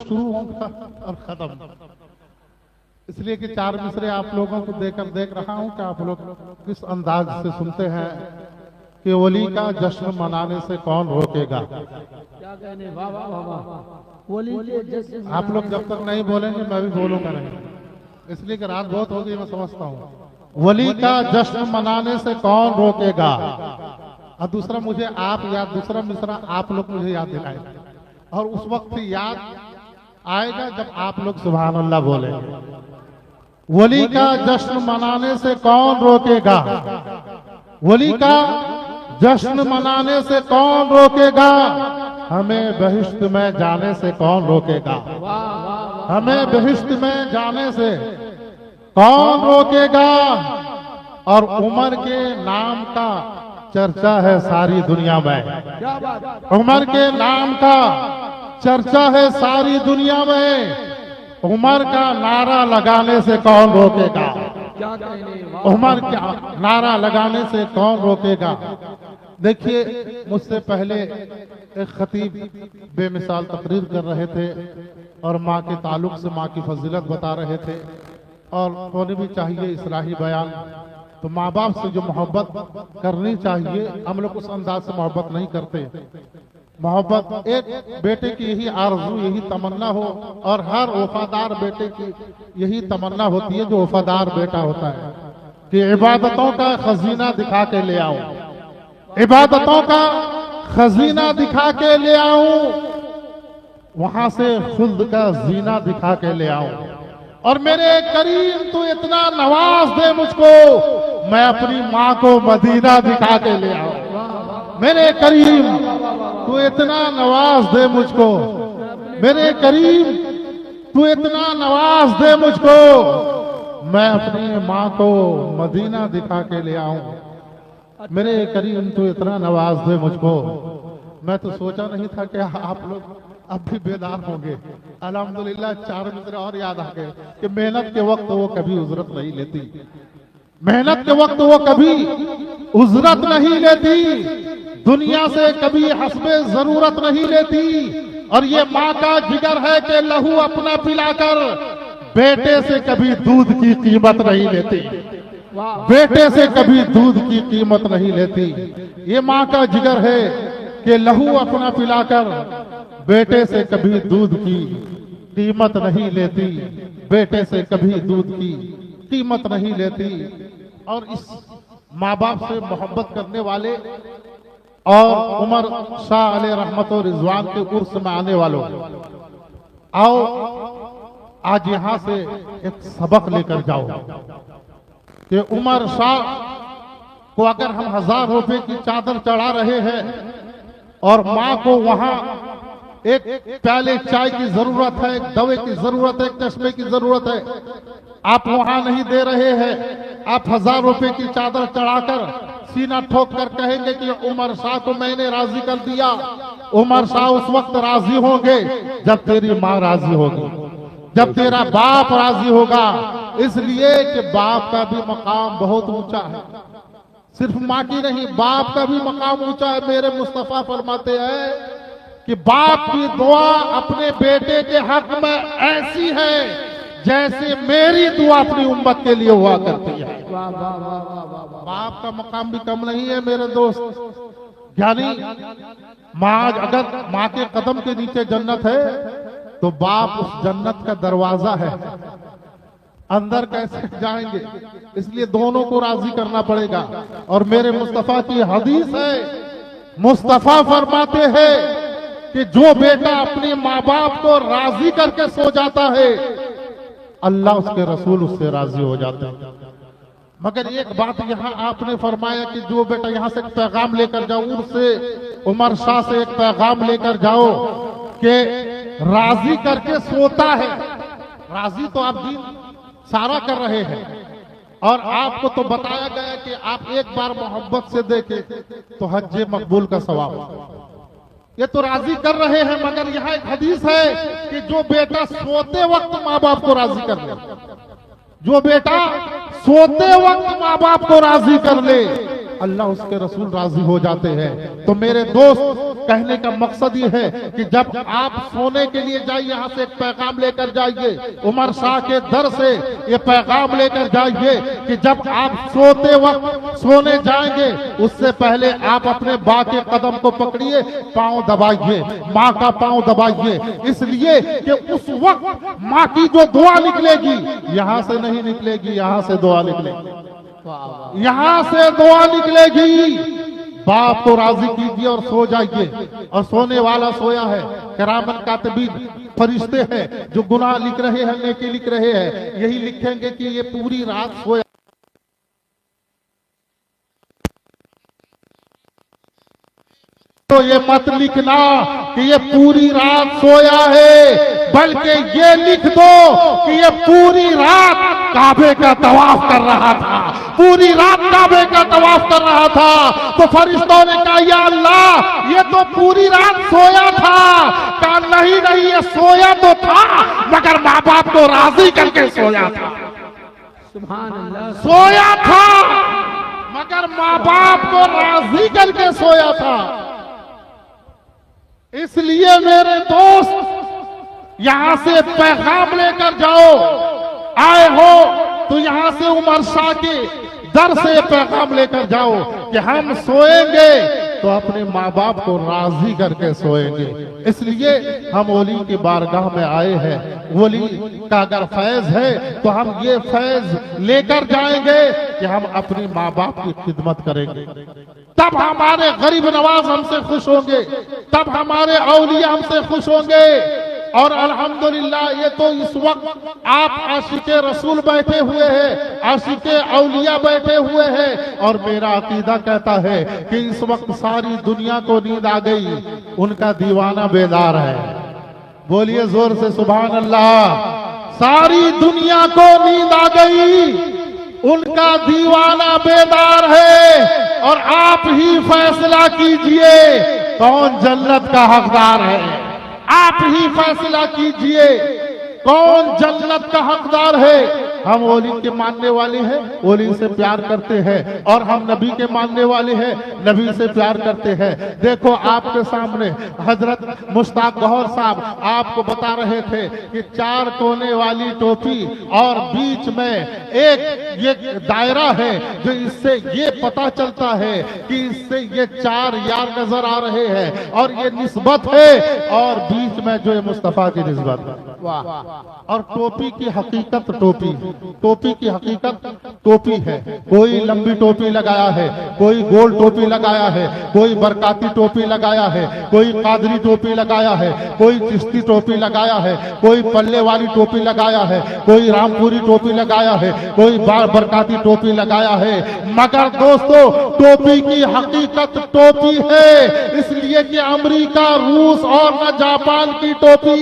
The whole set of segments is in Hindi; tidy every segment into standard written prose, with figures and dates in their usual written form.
शुरू होगा और खत्म। इसलिए कि 4 मिसरे आप लोगों को देकर देख रहा हूं कि आप लोग किस अंदाज से सुनते हैं कि वली का जश्न मनाने से कौन रोकेगा। क्या कहने, वाह वाह वाह वाह। वली के जश्न आप लोग जब तक नहीं बोलेंगे मैं भी बोलूंगा नहीं, इसलिए कि रात बहुत हो गई, मैं समझता हूँ। वली का जश्न मनाने से कौन रोकेगा। और दूसरा मुझे आप याद, दूसरा मिसरा आप लोग मुझे याद दिलाएंगे, और उस वक्त याद आएगा जब आप लोग सुभान अल्लाह बोलेंगे। वली का जश्न मनाने से कौन रोकेगा, वली का जश्न मनाने से कौन रोकेगा, हमें बहिश्त में जाने से कौन रोकेगा, हमें बहिश्त में जाने से कौन रोकेगा। और उमर के नाम का चर्चा है सारी दुनिया में, उमर के नाम का चर्चा है सारी दुनिया में। उमर का नारा लगाने से कौन रोकेगा, क्या कहने, उमर का नारा लगाने से कौन रोकेगा। देखिए, मुझसे पहले एक खतीब बेमिसाल तकरीर कर रहे थे और माँ के ताल्लुक से, माँ की फजीलत बता रहे थे, और होनी भी चाहिए इस्लाही बयान। तो माँ बाप से जो मोहब्बत करनी चाहिए, हम लोग उस अंदाज से मोहब्बत नहीं करते। मोहब्बत एक बेटे की यही आरज़ू, यही तमन्ना हो, और हर वफादार बेटे की यही तमन्ना होती है जो वफादार बेटा होता है, कि इबादतों का खजीना दिखा के ले आऊं, इबादतों का खजीना दिखा के ले आऊं, वहां से खुद का जीना दिखा के ले आऊं। और मेरे करीम तू इतना नवाज दे मुझको, मैं अपनी माँ को मदीना दिखा के ले आऊं। मेरे करीम तू इतना नवाज दे मुझको, मेरे करीम तू इतना नवाज दे मुझको, मैं अपनी माँ को मदीना दिखा के ले आऊं। मेरे करीम तू इतना नवाज दे मुझको। मैं तो सोचा नहीं था कि आप लोग अब भी बेदार होंगे। अल्हम्दुलिल्लाह 4 मिसरे और याद आ गए कि मेहनत के वक्त वो कभी उजरत नहीं लेती, मेहनत के वक्त वो कभी उजरत नहीं लेती, दुनिया से कभी हस्बे जरूरत नहीं लेती। और ये माँ का जिगर है कि लहू अपना पिलाकर बेटे से कभी दूध की कीमत नहीं लेती, बेटे से कभी दूध की कीमत नहीं लेती। ये माँ का जिगर है कि लहू अपना पिलाकर बेटे से कभी दूध की कीमत नहीं लेती, बेटे से कभी दूध की कीमत नहीं लेती। और इस माँ बाप से मोहब्बत करने वाले और उमर शाह अलैहि रहमत और रिजवान के उर्स में आने वालों, आओ आज यहाँ से एक सबक लेकर जाओ कि उमर शाह को अगर हम 1000 रुपए की चादर चढ़ा रहे हैं और माँ को वहां एक प्याले चाय की जरूरत है, एक दवे की जरूरत है, एक चश्मे की जरूरत है, आप वहां नहीं दे रहे हैं, आप 1000 रुपए की चादर चढ़ाकर सीना ठोक कर कहेंगे कि उमर शाह को मैंने राजी कर दिया। उमर शाह उस वक्त राजी होंगे जब तेरी माँ राजी होगी, जब तेरा बाप राजी होगा। इसलिए कि बाप का भी मकाम बहुत ऊंचा है, सिर्फ माँ की नहीं, बाप का भी मकाम ऊंचा है। मेरे मुस्तफा फरमाते हैं कि बाप की दुआ अपने बेटे के हक में ऐसी है जैसे मेरी दुआ अपनी उम्मत के लिए हुआ करती है। बाप का मकाम भी कम नहीं है मेरे दोस्त। यानी माँ, अगर माँ के कदम के नीचे जन्नत है तो बाप उस जन्नत का दरवाजा है, अंदर कैसे जाएंगे। इसलिए दोनों को राजी करना पड़ेगा। और मेरे मुस्तफा की हदीस है, मुस्तफा फरमाते हैं कि जो बेटा अपने माँ बाप को राजी करके सो जाता है, अल्लाह उसके रसूल उससे राजी हो जाते हैं। मगर एक बात यहाँ आपने फरमाया कि जो बेटा यहाँ से एक पैगाम लेकर जाओ, उससे उमर शाह से एक पैगाम लेकर जाओ कि राजी करके सोता है। राजी तो आप दिन सारा कर रहे हैं, और आपको तो बताया गया कि आप एक बार मोहब्बत से देखें तो हज मकबूल का सवाब। ये तो राजी कर रहे हैं, मगर यहाँ एक हदीस है कि जो बेटा सोते वक्त माँ बाप को राजी कर ले, जो बेटा सोते वक्त माँ बाप को राजी कर ले, अल्लाह उसके रसूल राजी हो जाते हैं। तो मेरे दोस्त, कहने का मकसद ये है कि जब आप सोने के लिए जाइए, यहाँ से एक पैगाम लेकर जाइए, उमर शाह के दर से ये पैगाम लेकर जाइए कि जब आप सोते वक्त सोने जाएंगे, उससे पहले आप अपने माँ के कदम को पकड़िए, पांव दबाइए, माँ का पांव दबाइए, इसलिए कि उस वक्त माँ की जो दुआ निकलेगी, यहाँ से नहीं निकलेगी, यहाँ से दुआ निकलेगी, यहाँ से दुआ निकलेगी। बाप को राजी कीजिए और सो जाइए। और सोने वाला सोया है, किरामन कातिबीन फरिश्ते हैं जो गुनाह लिख रहे हैं, नेकी लिख रहे हैं, यही लिखेंगे कि ये पूरी रात सोया। तो ये मत लिखना कि ये पूरी रात सोया है, बल्कि ये लिख दो कि ये पूरी रात काबे का तवाफ कर रहा था, पूरी रात काबे का तवाफ कर रहा था। तो फरिश्तों ने कहा, या अल्लाह, ये तो पूरी रात सोया था। कहा नहीं नहीं, ये सोया तो था, मगर माँ बाप को राजी करके सोया था। सुभान अल्लाह। सोया था मगर माँ बाप को राजी करके सोया था। इसलिए मेरे दोस्त, यहां से पैगाम लेकर जाओ। आए हो तो यहां से उमर शाह के दर से पैगाम लेकर जाओ कि हम सोएंगे तो अपने माँ बाप को राजी करके सोएंगे। इसलिए हम ओली की बारगाह में आए हैं। ओली का अगर फैज है तो हम ये फैज लेकर जाएंगे कि हम अपने माँ बाप की खिदमत करेंगे, तब हमारे गरीब नवाज हमसे खुश होंगे, तब हमारे औलिया हमसे खुश होंगे। और अल्हम्दुलिल्लाह, ये तो इस वक्त आप आशिके रसूल बैठे हुए हैं, आशिके औलिया बैठे हुए हैं, और मेरा अकीदा कहता है कि इस वक्त सारी दुनिया को नींद आ गई, उनका दीवाना बेदार है। बोलिए जोर से सुभान अल्लाह। सारी दुनिया को नींद आ गई, उनका दीवाना बेदार है। और आप ही फैसला कीजिए कौन जन्नत का हकदार है। आप ही फैसला कीजिए कौन जन्नत का हकदार है। हम ओली के मानने वाले हैं, ओली से प्यार करते हैं, और हम नबी के मानने वाले हैं, नबी से प्यार करते हैं। देखो आपके सामने हजरत मुश्ताक गौहर साहब आपको बता रहे थे कि 4 कोने वाली टोपी और बीच में एक ये दायरा है, जो इससे ये पता चलता है कि इससे ये 4 यार नजर आ रहे हैं, और ये निस्बत है, और बीच में जो है मुस्तफा की निस्बत है। और टोपी की हकीकत, टोपी की हकीकत टोपी है। कोई लंबी टोपी लगाया है, कोई गोल टोपी लगाया है, कोई बरकाती टोपी लगाया है, कोई कादरी टोपी लगाया है, कोई चिश्ती टोपी लगाया है, कोई पल्ले वाली टोपी लगाया है, कोई रामपुरी टोपी लगाया है, कोई बरकाती टोपी लगाया है। मगर दोस्तों, टोपी की हकीकत टोपी है, इसलिए कि अमेरिका, रूस और न जापान की टोपी,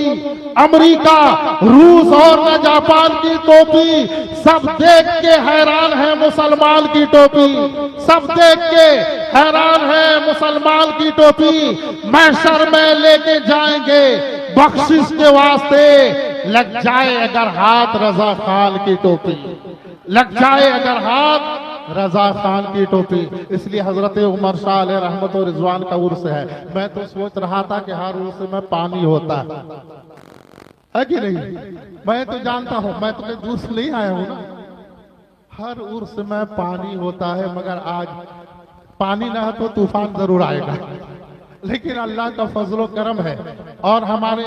अमेरिका, रूस और न जापान की टोपी, सब देख के हैरान है मुसलमान की टोपी, सब देख के हैरान है मुसलमान की टोपी। महशर में लेके जाएंगे बख्शिश के वास्ते, लग जाए अगर हाथ रजा खान की टोपी, लग जाए अगर हाथ रजा खान की टोपी। इसलिए हजरत उमर शाह अलैहि रहमत और रिजवान का उर्स है। मैं तो सोच रहा था कि हर उर्स में पानी होता है कि नहीं। मैं तो जानता हूं, मैं तो कहीं दूर से नहीं आया हूं ना। हर उर्स में पानी होता है, मगर आज पानी ना हो तो तूफान जरूर आएगा। लेकिन अल्लाह का फजलो करम है। और हमारे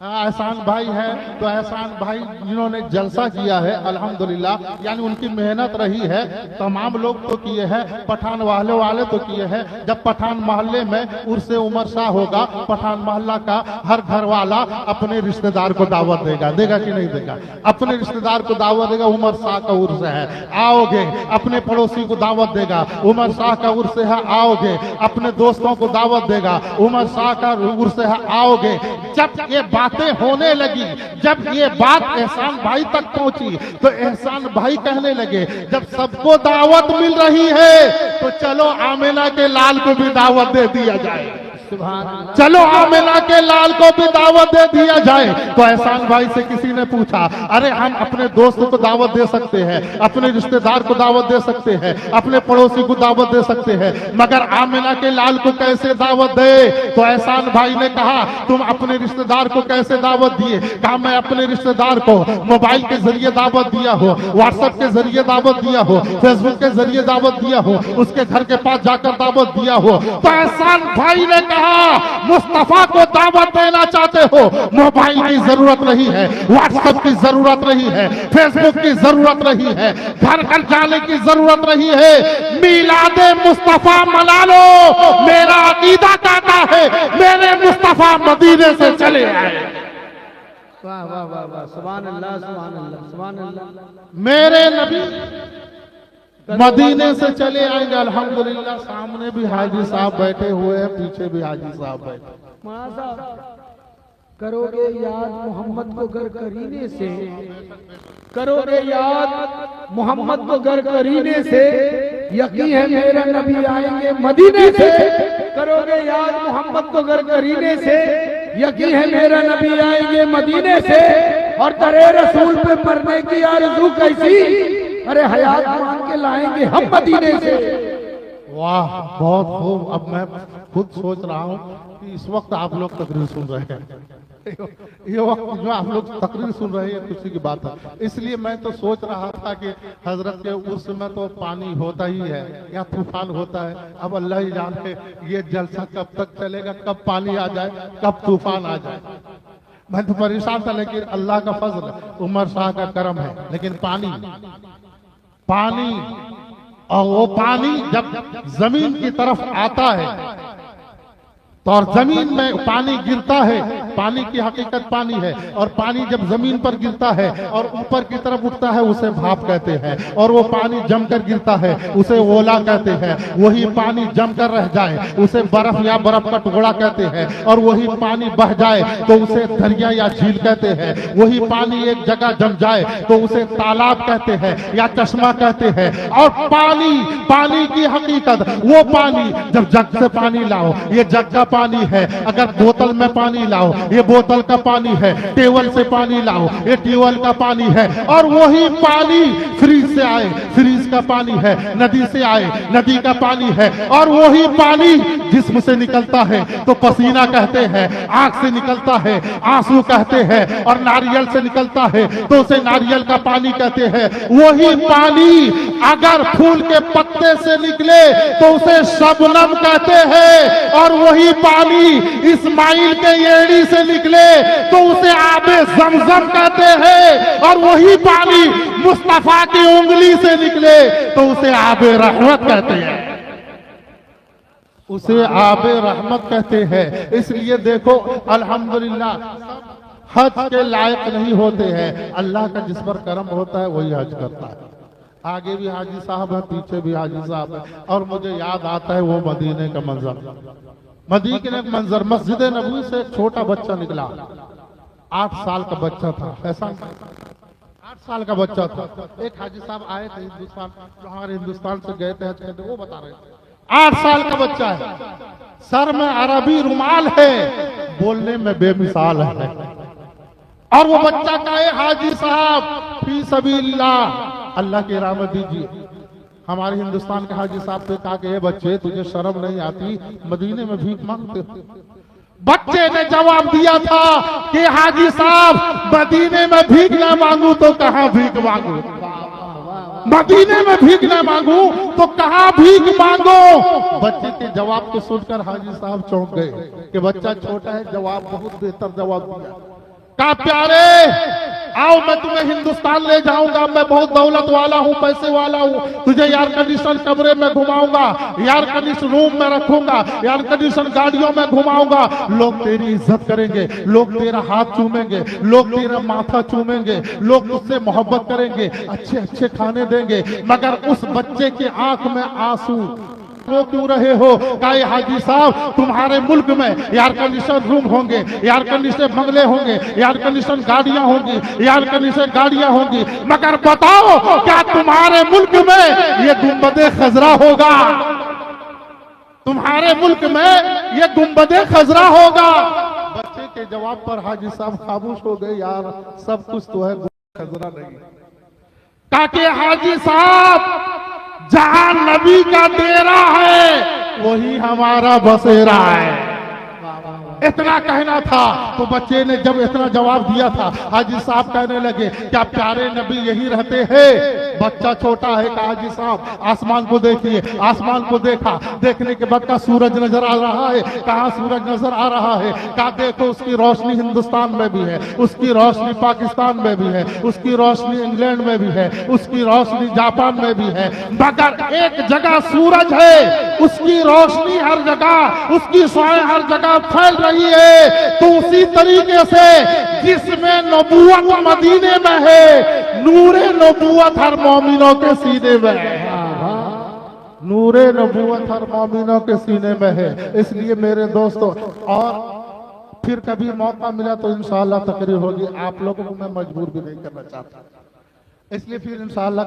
एहसान भाई है, तो एहसान भाई जिन्होंने जलसा किया है अल्हम्दुलिल्लाह, यानी उनकी मेहनत रही है। तमाम लोग तो किए हैं, पठान वाले तो किए हैं। जब पठान मोहल्ले में उर्से उमर शाह होगा, पठान मोहल्ला का हर घर वाला अपने रिश्तेदार को दावत देगा कि नहीं देगा? अपने रिश्तेदार को दावत देगा, उमर शाह का उर्स है आओगे। अपने पड़ोसी को दावत देगा, उमर शाह का उर्स है आओगे। अपने दोस्तों को दावत देगा, उमर शाह का उर्स है आओगे। जब ये बातें होने लगी, जब ये बात एहसान भाई तक पहुंची, तो एहसान भाई कहने लगे, जब सबको दावत मिल रही है तो चलो आमिना के लाल को भी दावत दे दिया जाए। चलो आमिना के लाल को भी दावत दे दिया जाए। तो एहसान भाई से किसी ने पूछा, अरे हम अपने दोस्त को दावत दे सकते हैं, अपने रिश्तेदार को दावत दे सकते हैं, अपने पड़ोसी को दावत दे सकते हैं, मगर आमिना के लाल को कैसे दावत दे? तो एहसान भाई ने कहा, तुम अपने रिश्तेदार को कैसे दावत दिए? कहा, मैं अपने रिश्तेदार को मोबाइल के जरिए दावत दिया हो, व्हाट्सएप के जरिए दावत दिया हो, फेसबुक के जरिए दावत दिया हो, उसके घर के पास जाकर दावत दिया हो। तो एहसान भाई ने कहा, मुस्तफा को दावत देना चाहते हो, मोबाइल की जरूरत नहीं है, व्हाट्सएप की जरूरत नहीं है, फेसबुक की जरूरत नहीं है, घर घर जाने की जरूरत नहीं है, मिलादे मुस्तफा मना लो। मेरा अकीदा कहता है मेरे मुस्तफा मदीने से चले आए। वाह वाह वाह वाह, सुभान अल्लाह सुभान अल्लाह सुभान अल्लाह। मेरे नबी मदीने से चले आएंगे। अल्हम्दुलिल्लाह सामने भी हाजी साहब बैठे हुए हैं, पीछे भी हाजी साहब बैठे। मौलाना साहब, करोगे याद मोहम्मद को घर करीने से, करोगे याद मोहम्मद को घर करीने से, यकीन है मेरा नबी आएंगे मदीने से। करोगे याद मोहम्मद को घर करीने से, यकीन है मेरा नबी आएंगे मदीने से। और दरे रसूल पे मरने की आरज़ू कैसी, अरे हयात मांग के लाएंगे हम मदीने से। वाह, बहुत खूब। अब मैं खुद सोच रहा हूँ कि इस वक्त आप लोग तकरीर सुन रहे हैं, ये वक्त जो आप लोग तकरीर सुन रहे हैं खुशी की बात है। इसलिए मैं तो सोच रहा था कि हजरत के उस समय तो पानी होता ही है या तूफान होता है। अब अल्लाह ही जाने ये जलसा कब तक चलेगा, कब पानी आ जाए, कब तूफान आ जाए। मैं तो परेशान था, लेकिन अल्लाह का फजल, उमर शाह का करम है। लेकिन पानी पानी और वो पानी जब जमीन की तरफ आता है तो और जमीन में पानी गिरता है, पानी की हकीकत पानी है, और पानी जब जमीन पर गिरता है और ऊपर की तरफ उठता है उसे भाप कहते हैं, और वो पानी जमकर गिरता है उसे ओला कहते हैं। वही पानी जमकर रह जाए उसे बर्फ या बर्फ का टुकड़ा कहते हैं, और वही पानी बह जाए तो उसे दरिया या झील कहते हैं। वही पानी एक जगह जम जाए तो उसे तालाब कहते हैं या चश्मा कहते हैं। और पानी की हकीकत, वो पानी जब जग से पानी लाओ, ये जग का पानी है, अगर बोतल में पानी लाओ ये बोतल का पानी है, टेबल से पानी लाओ ये टेबल का पानी है। और वही पानी फ्रिज से आए, फ्रिज का पानी है, नदी से आए, नदी का पानी है। और वही पानी जिस्म से निकलता है तो पसीना कहते हैं, आंख से निकलता है आंसू कहते हैं, और नारियल से निकलता है तो उसे नारियल का पानी कहते हैं। वही पानी अगर फूल के पत्ते से निकले तो उसे शबनम कहते हैं, और वही पानी इस्माइल के एड़ी से निकले तो उसे आबे जमजम कहते हैं, और वही पानी मुस्तफा की उंगली से निकले तो उसे आबे रहमत कहते हैं, उसे आबे रहमत कहते हैं। इसलिए देखो अल्हम्दुलिल्लाह हज के लायक नहीं होते हैं, अल्लाह का जिस पर करम होता है वही हज करता है। आगे भी हाजी साहब है, पीछे भी हाजी साहब है। और मुझे याद आता है वो मदीने का मंजर, मदीने का मंजर, मस्जिद नबवी से एक छोटा बच्चा निकला, 8 साल का बच्चा था। ऐसा 8 साल का बच्चा था। एक हाजी साहब आए थे हिंदुस्तान, जो हमारे हिंदुस्तान से गए थे हज करने, वो बता रहे थे 8 साल का बच्चा है, सर में अरबी रुमाल है, बोलने में बेमिसाल है। और वो बच्चा कहे, हाजी साहब फी सबीलिल्लाह, अल्लाह की रहमत दीजिए। हमारे हिंदुस्तान के हाजी साहब से कहा कि बच्चे तुझे शर्म नहीं आती, मदीने में भीख मांगते हो? बच्चे ने जवाब दिया था कि हाजी साहब मदीने में भीख ना मांगू तो कहां भीख मांगू, मदीने में भीख ना मांगू तो कहां भीख मांगो। बच्चे के जवाब को सुनकर हाजी साहब चौंक गए कि बच्चा छोटा है, जवाब बहुत बेहतर जवाब दिया। कहा प्यारे आओ मैं तुम्हें हिंदुस्तान ले जाऊंगा, मैं बहुत दौलत वाला हूँ, पैसे वाला हूँ, तुझे एयर कंडीशन कमरे में घुमाऊंगा, एयर कंडीशन रूम में रखूंगा, एयर कंडीशन गाड़ियों में घुमाऊंगा, लोग तेरी इज्जत करेंगे, लोग तेरा हाथ चूमेंगे, लोग तेरा माथा चूमेंगे, लोग तुझसे मोहब्बत करेंगे, अच्छे अच्छे खाने देंगे। मगर उस बच्चे की आंख में आंसू, रो क्यों रहे हो? कहा हाजी साहब तुम्हारे मुल्क में एयर कंडीशन रूम होंगे, एयर कंडीशन बंगले होंगे, एयर कंडीशन गाड़ियां होंगी, एयर कंडीशन गाड़ियां होंगी, मगर बताओ क्या तुम्हारे मुल्क में ये गुंबदे खजरा होगा? तुम्हारे मुल्क में ये गुंबदे खजरा होगा। बच्चे के जवाब पर हाजी साहब खामोश हो गए, यार सब कुछ तो है, खजरा नहीं। काके हाजी साहब, जहां नबी का डेरा है वही हमारा बसेरा है। इतना कहना था तो बच्चे ने जब इतना जवाब दिया था, हाजी साहब कहने लगे क्या प्यारे नबी यही रहते हैं? बच्चा छोटा है, कहा हाजी साहब आसमान को देखिए। आसमान को देखा, देखने के बाद का सूरज नजर आ रहा है। कहा सूरज नजर आ रहा है? कहा देखो उसकी रोशनी हिंदुस्तान में भी है, उसकी रोशनी पाकिस्तान में भी है, उसकी रोशनी इंग्लैंड में भी है, उसकी रोशनी जापान में भी है, मगर एक जगह सूरज है, उसकी रोशनी हर जगह, उसकी स्वाएं हर जगह फैल रही है। तो उसी तरीके से जिसमें नबूवत मदीने में है, नूरे नबूवत हर मोमिनों के सीने में है। नूरे नबूवत हर मोमिनों के सीने में है। इसलिए मेरे दोस्तों, और फिर कभी मौका मिला तो इंशाअल्लाह तकरीर होगी। आप लोगों को मैं मजबूर भी नहीं करना चाहता, इसलिए फिर इंशाअल्लाह